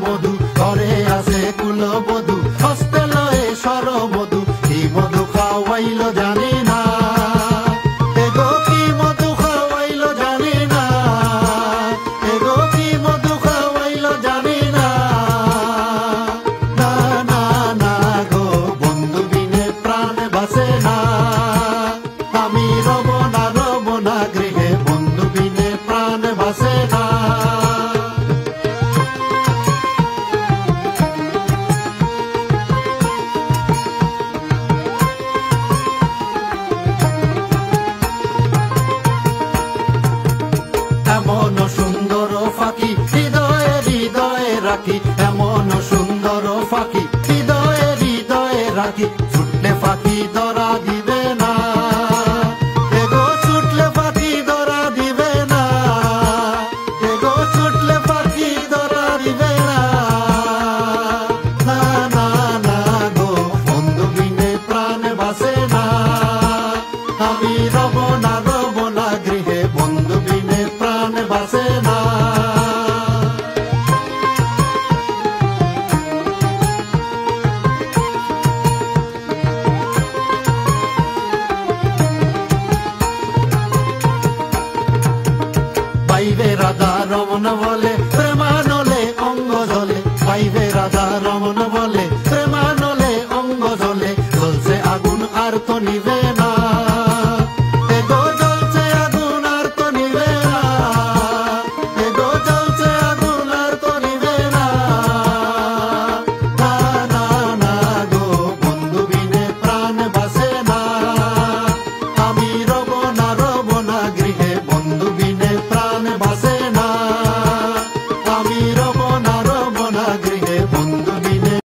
মধু ঘরে আছে কুলবধূ হস্তে লয়ে সর মধু কি মধু খাওয়াইল জানি না এগো কি মধু খাওয়াইল জানি না এগো কি মধু খাওয়াইল জানি না না না না গো বন্ধু বিনে প্রাণ বাসে না আমি রব না গৃহে বন্ধু বিনে প্রাণ বাসে না এমন সুন্দর ফাঁকি হৃদয়ে হৃদয়ে রাখি এমন সুন্দর ফাঁকি হৃদয়ে হৃদয়ে রাখি ছুটলে ফাঁকি ধরা দিবে না এগো ছুটলে ফাঁকি ধরা দিবে না এগো ছুটলে ফাঁকি ধরা দিবে না না না না গো বন্ধু বিনে প্রাণ বাসে না আমি রব না গৃহে বন্ধু বিনে প্রাণ বাসে না পাইবে রাধা রমন বলে প্রেমানলে অঙ্গ জলে পাইবে রাধা রমন বলে প্রেমানলে অঙ্গ জলে জ্বলছে আগুন আর তো নিবে না এগো জ্বলছে আগুন আর তো নিবে না এগো জ্বলছে আগুন আর তো নিবে না না না না গো বন্ধু বিনে প্রাণ বাসে না আমি রব না গৃহে বন্ধু বিনে প্রাণ বাসে না আমি রব না গৃহে বন্ধু